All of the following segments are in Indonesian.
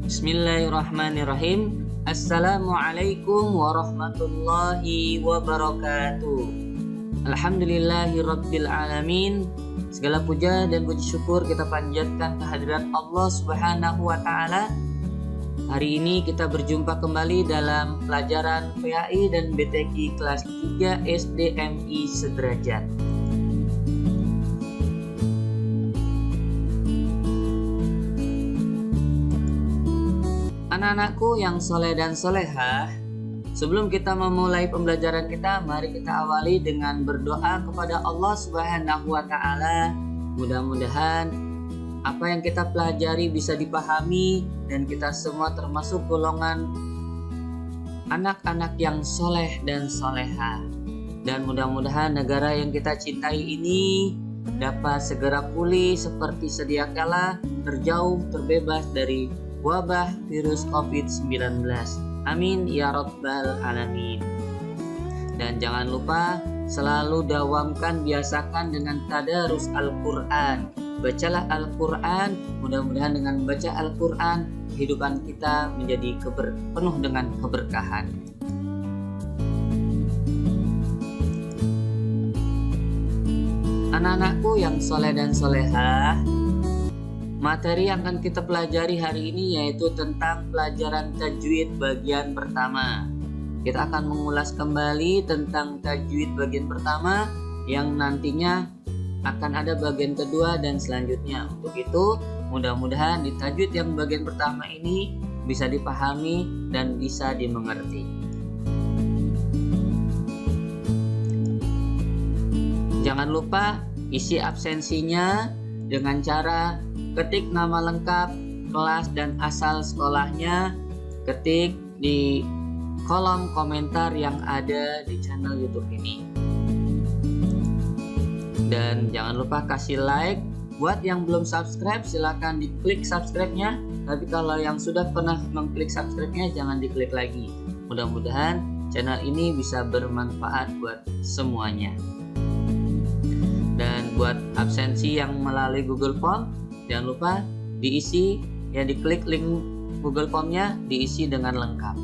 Bismillahirrahmanirrahim. Assalamualaikum warahmatullahi wabarakatuh. Alhamdulillahirabbil alamin. Segala puja dan puji syukur kita panjatkan kehadirat Allah Subhanahu wa taala. Hari ini kita berjumpa kembali dalam pelajaran PAI dan BTQ kelas 3 SDMI Sederajat. Anak-anakku yang soleh dan solehah, sebelum kita memulai pembelajaran kita, mari kita awali dengan berdoa kepada Allah Subhanahu wa taala. Mudah-mudahan apa yang kita pelajari bisa dipahami dan kita semua termasuk golongan anak-anak yang soleh dan solehah. Dan mudah-mudahan negara yang kita cintai ini dapat segera pulih seperti sedia kala, terjauh, terbebas dari wabah virus COVID-19. Amin ya rabbal alamin. Dan jangan lupa selalu dawamkan, biasakan dengan tadarus Al-Quran. Bacalah Al-Quran, mudah-mudahan dengan membaca Al-Quran kehidupan kita menjadi penuh dengan keberkahan. Anak-anakku yang soleh dan solehah, materi yang akan kita pelajari hari ini yaitu tentang pelajaran tajwid bagian pertama. Kita akan mengulas kembali tentang tajwid bagian pertama yang nantinya akan ada bagian kedua dan selanjutnya. Untuk itu, mudah-mudahan di tajwid yang bagian pertama ini bisa dipahami dan bisa dimengerti. Jangan lupa isi absensinya dengan cara ketik nama lengkap, kelas dan asal sekolahnya, ketik di kolom komentar yang ada di channel YouTube ini. Dan jangan lupa kasih like. Buat yang belum subscribe silahkan diklik subscribe-nya. Tapi kalau yang sudah pernah mengklik subscribe-nya jangan diklik lagi. Mudah-mudahan channel ini bisa bermanfaat buat semuanya. Dan buat absensi yang melalui Google Form, jangan lupa diisi, ya diklik link Google Form-nya, diisi dengan lengkap.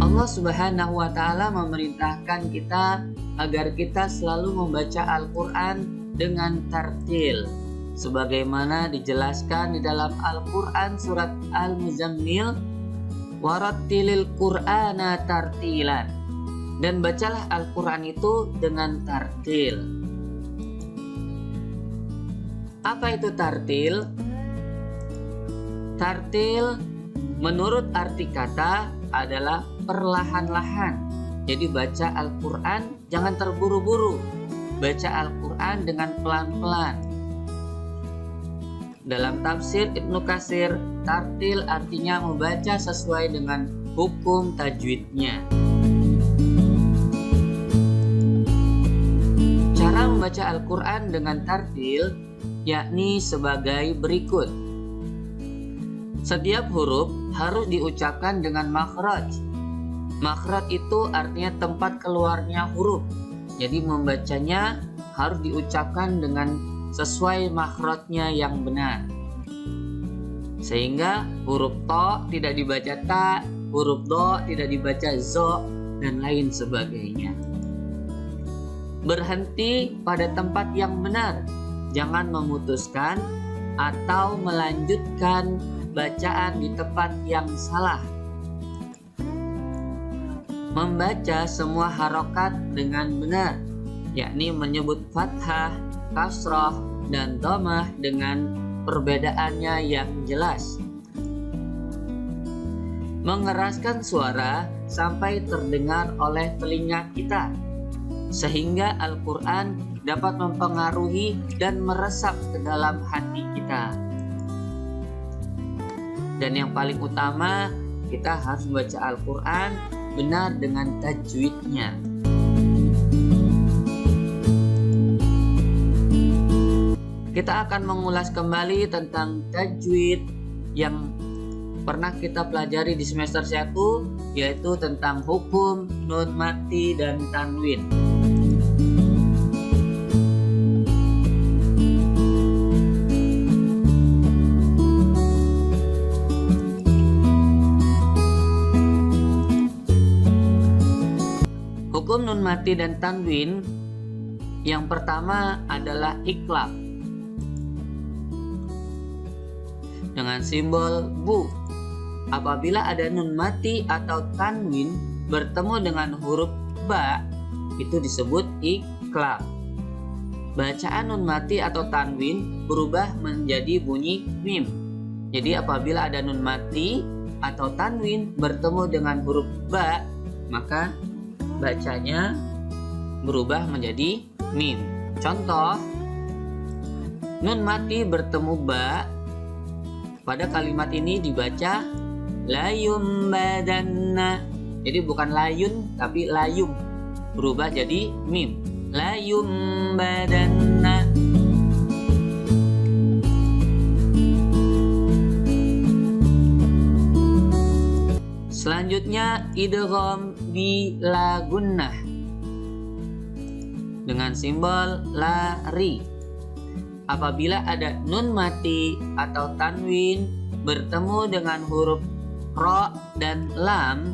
Allah Subhanahu wa taala memerintahkan kita agar kita selalu membaca Al-Quran dengan tartil, sebagaimana dijelaskan di dalam Al-Quran surat Al-Muzammil, warattilil Qur'ana tartilan. Dan bacalah Al-Quran itu dengan tartil. Apa itu tartil? Tartil menurut arti kata adalah perlahan-lahan. Jadi baca Al-Quran jangan terburu-buru. Baca Al-Quran dengan pelan-pelan. Dalam tafsir Ibnu Katsir, tartil artinya membaca sesuai dengan hukum tajwidnya. Cara membaca Al-Quran dengan tartil yakni sebagai berikut. Setiap huruf harus diucapkan dengan makhraj. Makhraj itu artinya tempat keluarnya huruf. Jadi membacanya harus diucapkan dengan sesuai makhrajnya yang benar. Sehingga huruf to tidak dibaca ta, huruf do tidak dibaca zo, dan lain sebagainya. Berhenti pada tempat yang benar, jangan memutuskan atau melanjutkan bacaan di tempat yang salah. Membaca semua harokat dengan benar, yakni menyebut fathah, kasrah, dan dhammah dengan perbedaannya yang jelas. Mengeraskan suara sampai terdengar oleh telinga kita, sehingga Al-Quran dapat mempengaruhi dan meresap ke dalam hati kita. Dan yang paling utama, kita harus membaca Al-Quran benar dengan tajwidnya. Kita akan mengulas kembali tentang tajwid yang pernah kita pelajari di semester 1, yaitu tentang hukum, nun mati, dan tanwin. nun mati dan tanwin, yang pertama adalah iqlab dengan simbol bu. Apabila ada nun mati atau tanwin bertemu dengan huruf ba, itu disebut iqlab. Bacaan nun mati atau tanwin berubah menjadi bunyi mim. Jadi apabila ada nun mati atau tanwin bertemu dengan huruf ba, maka bacanya berubah menjadi mim. Contoh, nun mati bertemu ba, pada kalimat ini dibaca layum badanna. Jadi bukan layun tapi layum, berubah jadi mim. Layum badanna. Selanjutnya idgham bila gunnah dengan simbol lari. Apabila ada nun mati atau tanwin bertemu dengan huruf ro dan lam,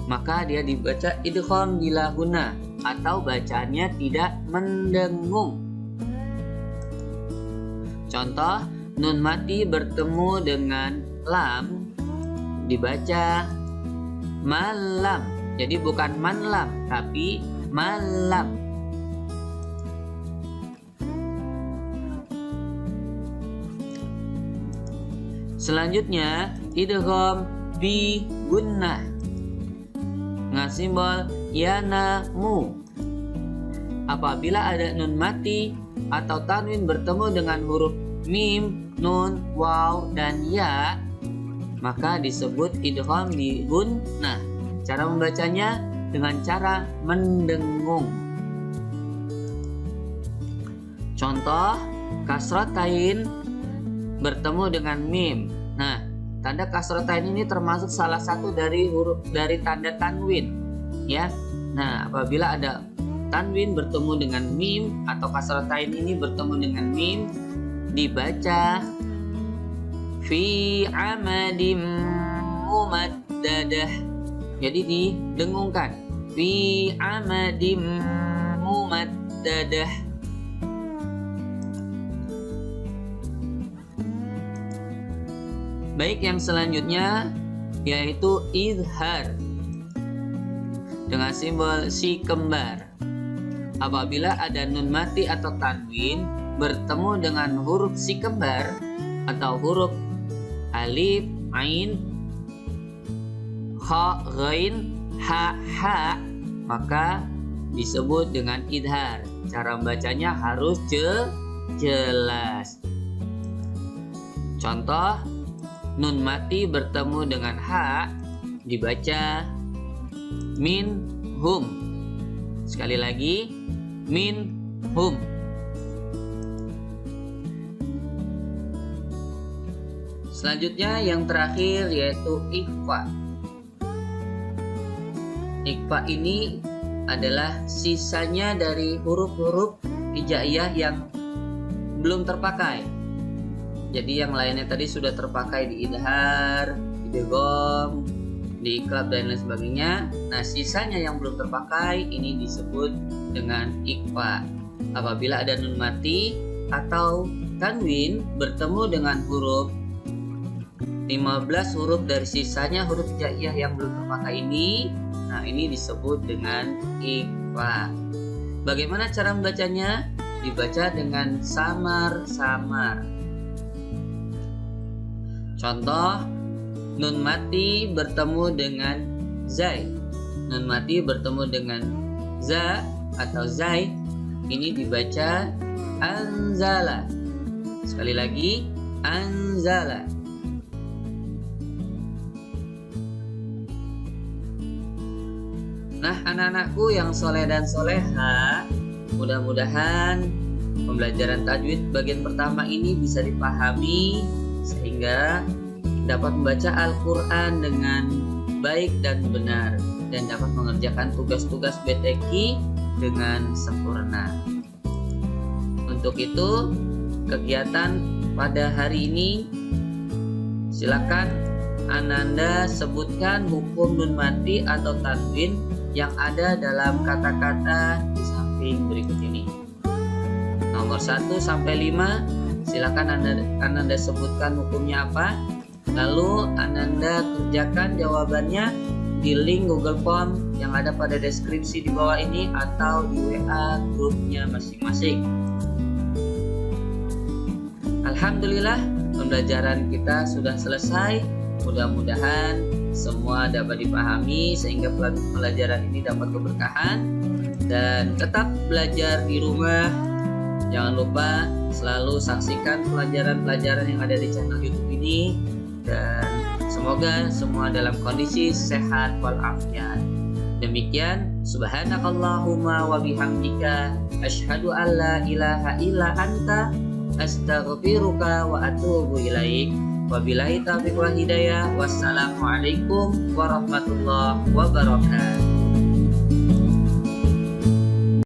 maka dia dibaca idgham bila gunnah atau bacanya tidak mendengung. Contoh, nun mati bertemu dengan lam dibaca malam. Jadi bukan manlam tapi malam. Selanjutnya idgham bi gunnah dengan simbol yanamu. Apabila ada nun mati atau tanwin bertemu dengan huruf mim, nun, waw, dan ya, maka disebut idgham bi gunnah. Cara membacanya dengan cara mendengung. Contoh, kasratain bertemu dengan mim. Nah, tanda kasratain ini termasuk salah satu dari huruf dari tanda tanwin, ya. Nah, apabila ada tanwin bertemu dengan mim atau kasratain ini bertemu dengan mim, dibaca fi amadim mumaddadah. Jadi didengungkan fi amadim mumaddadah. Baik, yang selanjutnya yaitu izhar dengan simbol si kembar. Apabila ada nun mati atau tanwin bertemu dengan huruf si kembar atau huruf alif, ain, kha, ghain, ha, ha, maka disebut dengan izhar. Cara membacanya harus jelas. Contoh, nun mati bertemu dengan ha dibaca min hum. Sekali lagi, min hum. Selanjutnya yang terakhir yaitu ikhfa. Ikhfa ini adalah sisanya dari huruf-huruf hijaiyah yang belum terpakai. Jadi yang lainnya tadi sudah terpakai di idhar, idgham, di iqlab dan lain sebagainya. Nah, sisanya yang belum terpakai ini disebut dengan ikhfa. Apabila ada nun mati atau tanwin bertemu dengan huruf 15 huruf dari sisanya huruf hijaiyah yang belum terpakai ini, nah ini disebut dengan ikhfa. Bagaimana cara membacanya? Dibaca dengan samar-samar. Contoh, nun mati bertemu dengan zai. Nun mati bertemu dengan za atau zai, ini dibaca anzala. Sekali lagi, anzala. Nah, anak-anakku yang soleh dan soleha, mudah-mudahan pembelajaran tajwid bagian pertama ini bisa dipahami sehingga dapat membaca Al-Quran dengan baik dan benar dan dapat mengerjakan tugas-tugas BTQ dengan sempurna. Untuk itu, kegiatan pada hari ini silakan Ananda sebutkan hukum nun mati atau tanwin yang ada dalam kata-kata di samping berikut ini. Nomor 1 sampai 5, silakan Ananda sebutkan hukumnya apa. Lalu Ananda kerjakan jawabannya di link Google Form yang ada pada deskripsi di bawah ini atau di WA grupnya masing-masing. Alhamdulillah, pembelajaran kita sudah selesai. Mudah-mudahan semua dapat dipahami sehingga pelajaran ini dapat keberkahan. Dan tetap belajar di rumah. Jangan lupa selalu saksikan pelajaran-pelajaran yang ada di channel YouTube ini. Dan semoga semua dalam kondisi sehat walafiat. Demikian, subhanakallahumma wa bihamdika asyhadu an la ilaha illa anta astaghfiruka wa atubu ilaik. Wabillahi taufiq wal hidayah. Wassalamualaikum warahmatullahi wabarakatuh.